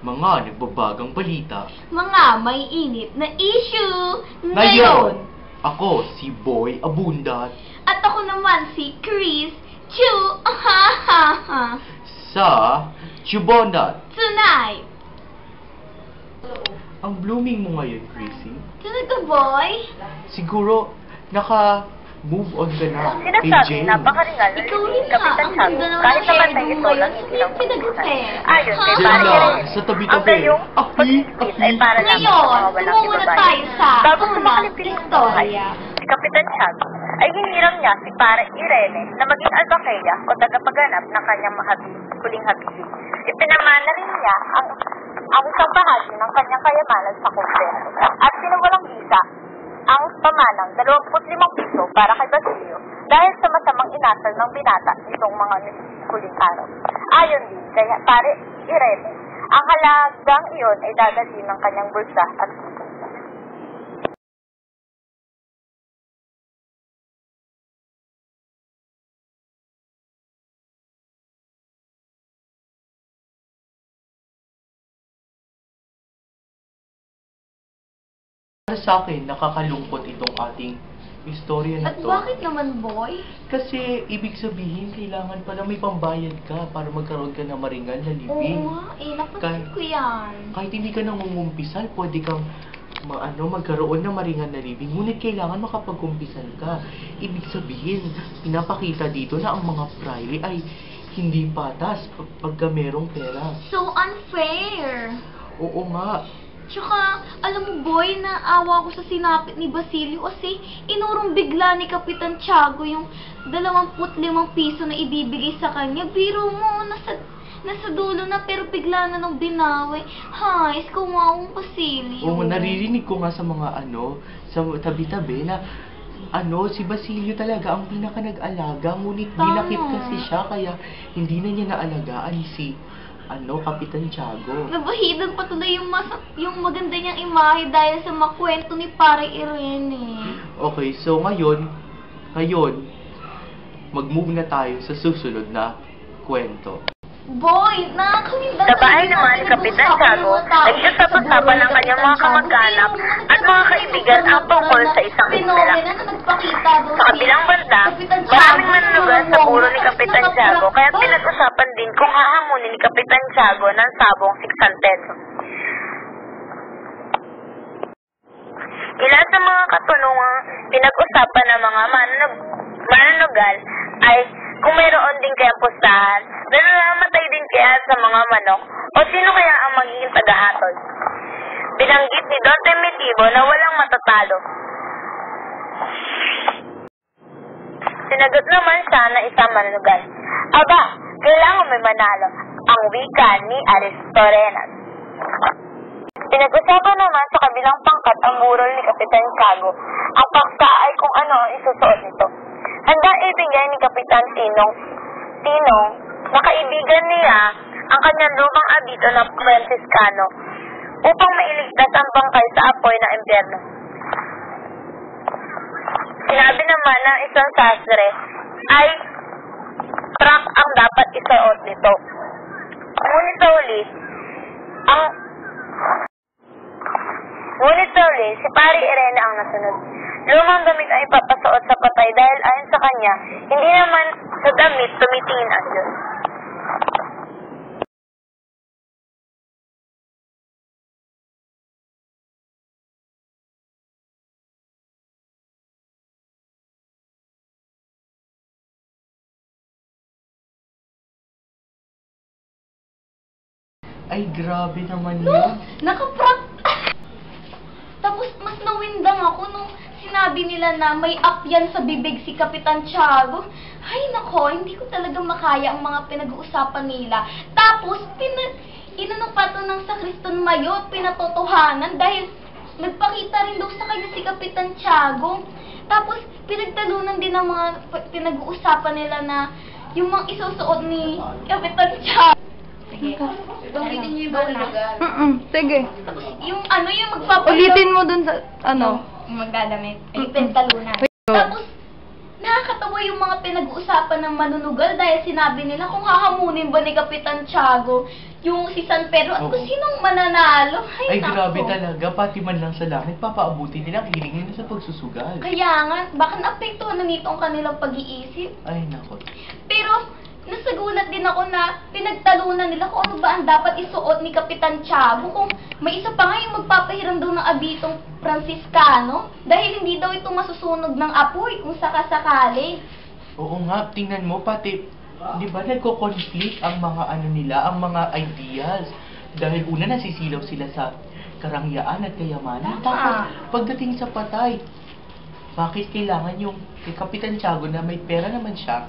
Mga nagbabagang balita. Mga may init na issue Ngayon, ako si Boy Abundat. At ako naman si Chris Chu. Sa Chubondat. Tonight. Ang blooming mo ngayon, Chrissy. Talaga, boy? Siguro, naka-move on ka na kay Sinasabi, Jane. napakaringal na Ikaw si rin nga, Kapitan ang Tiago. ganda naman Kahit ng naman hairdo tayo mo ito ngayon. lang Sino hindi yung lang pinag-hair? Ayun, kay Diyan Pare lang, Irene. sa tabi-tabi. Ang gayong Ahi, pag-split ay ahi. para lang sa Ngayon, mga walang tumungo na ibabayan. tayo sa Bago unang sumakalipin ng istorya. si Kapitan Tiago ay hiniram niya si Pare Irene na maging albakeya o tagapaganap ng kanyang huling habilin. Ipinamana rin niya ang isang bahagi ng kanyang kayamanan sa kumpleto at sinawalang isa ang pamanang 25 piso para kay Basilio dahil sa masamang inasal ng binata nitong mga huling araw. Ayon din kay Pare Irene, ang halagang iyon ay dadalhin ng kanyang bulsa at puso. Para sa akin, nakakalungkot itong ating istorya na At to. bakit naman, boy? Kasi, ibig sabihin, kailangan pala may pambayad ka para magkaroon ka ng maringal na Oo living. nga, napansin ko yan. Kahit hindi ka nangungumpisal, pwede kang magkaroon ng maringal na living. Ngunit kailangan makapagkumpisal ka. Ibig sabihin, pinapakita dito na ang mga priory ay hindi patas pagka merong pera. So unfair. Oo nga. Tsaka, alam mo, boy, naawa ko sa sinapit ni Basilio kasi inurong bigla ni Kapitan Tiago yung 25 piso na ibibigay sa kanya. Biro mo, nasa dulo na pero bigla na nang binawi. Hay, kumawang Basilio. Oo, naririnig ko nga sa mga sa tabi-tabi na si Basilio talaga ang pinaka nag-alaga, ngunit Tama. dinakip kasi siya kaya hindi na niya naalagaan si Kapitan Tiago. Nabahidan pa tuloy yung maganda niyang imahe dahil sa makwento ni Pare Irene. Okay, so ngayon, mag-move na tayo sa susunod na kwento. Boy, nakakawinda Sa bahay naman ni Kapitan Tiago, nag-usap-usapan ng kanyang mga kamag-anak at mga kaibigan ang tungkol sa isang isla. Sa kabilang banda, maraming manunugan sa puro ni Kapitan Tiago kaya pinag-usapan din kung hahamunin ni Kapitan Tiago ng sabong 600 peso. Ilan sa mga katanungang pinag-usapan ng mga manunugal ay kung mayroon din kayang pustahan, namamatay din kaya sa mga manok, o sino kaya ang magiging tagahatol. Binanggit ni Don Primitivo na walang matatalo. Sinagot naman siya na isang manunugal. Aba, kailangan may manalo, ang wika ni Aristorenas. Pinag-usapan naman sa kabilang pangkat ang burol ni Kapitan Tiago. Ang paksa ay kung ano ang isusuot nito. Handa ibigay ni Kapitan Tinong na kaibigan niya ang kanyang lumang abito na Franciscano upang mailigtas ang bangkay sa apoy ng impyerno. Sinabi naman ng isang sastre ay frock ang dapat isuot nito. Ngunit sa huli, si Pare Irene ang nasunod. Lumang damit ay ipapasuot sa patay dahil ayon sa kanya, hindi naman sa damit tumitingin ang Diyos. Ay, grabe naman yun. Nakaprak! Tapos mas nawindang ako nung sinabi nila na may up yan sa bibig si Kapitan Tiago. Ay nako, hindi ko talaga makaya ang mga pinag-uusapan nila. Tapos, inanong pa to ng Sakristan Mayo, pinatotohanan dahil nagpakita rin daw sa kanya si Kapitan Tiago. Tapos, pinagtalunan din ng mga pinag-uusapan nila na yung mga isusuot ni Kapitan Tiago. Sige. Banggitin niyo yung ibang lugar. Sige. Yung yung magpapalit. Ulitin mo dun sa, Yung magdadamit. Ay, pentalunan. Tapos, nakakatawa yung mga pinag-uusapan ng manunugal dahil sinabi nila kung hahamunin ba ni Kapitan Tiago yung si San Pedro at kung Oo. sinong mananalo. Ay, Nako. grabe talaga. Pati man lang sa langit, papaabuti nila ang hiling nila sa pagsusugal. Kaya nga, baka naapektuhan na nito ang kanilang pag-iisip. Ay, nako. Pero, nasagulat din ako na pinagtalunan nila kung ano ba ang dapat isuot ni Kapitan Tiago. Kung may isa pa nga yung magpapahiram daw ng abitong Franciscano dahil hindi daw ito masusunog ng apoy kung sakasakali. Oo nga, tingnan mo, pati, di ba nagko-conflict ang mga ano nila, ang mga ideas. Dahil una nasisilaw sila sa karangyaan at kayamanan. Tama. Tapos, pagdating sa patay, bakit kailangan yung kay Kapitan Tiago na may pera naman siya,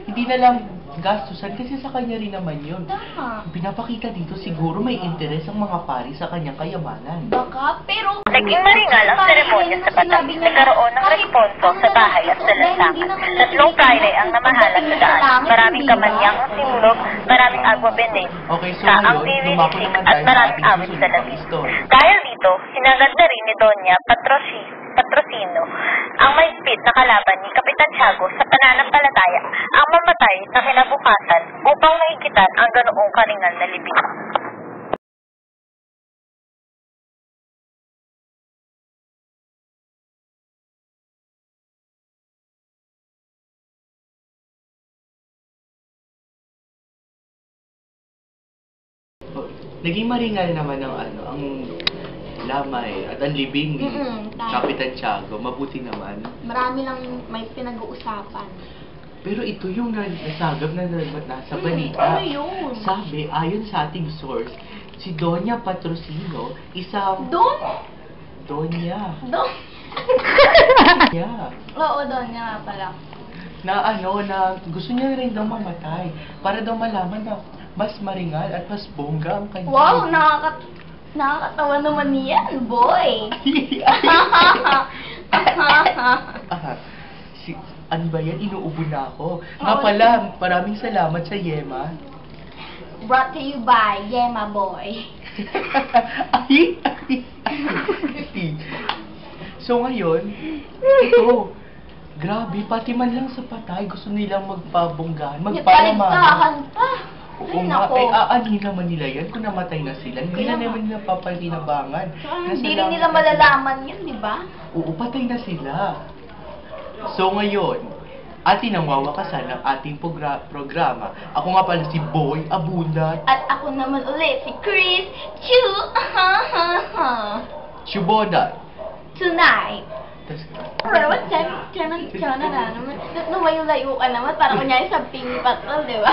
hindi na lang gastusan kasi sa kanya rin naman yun. Tama. Pinapakita dito siguro may interes ang mga pari sa kanyang kayamanan. Baka, pero... Naging maringal ang seremonya sa Bataan. Nagkaroon ng responso sa bahay at sa lansangan. 3 Friday ang namahalas sa daan. Maraming kamanyang ang simulog, maraming agwa bending, Okay, so ang ngayon, lumako divinisig naman at tayo sa maraming ating awit sa susunod na labis. story. Dahil dito, sinagad na rin ni Doña Patrocino ang mahigpit na kalaban ni Kapitan Tiago sa pananampalataya ang mamatay na kinabukasan upang maigitan ang ganoong karingal na libing. Naging maringal naman ang ano, ang lamay at ang libing ni Tama. Kapitan Tiago. Mabuti naman. Marami lang may pinag-uusapan. Pero ito yung nasagap na nasa balita. Ano yun? Sabi, ayon sa ating source, si Doña Patrocino, isang... Doon? Doña. Doon? Yeah. Oo, doon nga pala. Na ano, na gusto niya rin daw mamatay. Para daw malaman na mas maringal at mas bongga ang kanya. Wow, nakakatawa naman yan, boy. Si, ano ba yan? Inuubo na ako. Nga pala, maraming salamat sa Yema. Brought to you by Yema Boy. So ngayon, ito, grabe, pati man lang sa patay, gusto nilang magpabonggahan, magpalamanan. Nagkaligtahan pa. Oo Ay, nga, nako. eh, aanin naman nila yan kung namatay na sila. Hindi Kaya na nga. naman nila papalinabangan. Hindi rin nila malalaman yun, di ba? Oo, patay na sila. So ngayon, atin ang wawakasan ng ating programa. Ako nga pala si Boy Abundat, At ako naman ulit, si Chris Chu. Shubodat. Tonight. Tas, Pero naman, tiyan na naman. Lumayo-layo ka naman, para kunyari sa Ping Patrol, di ba?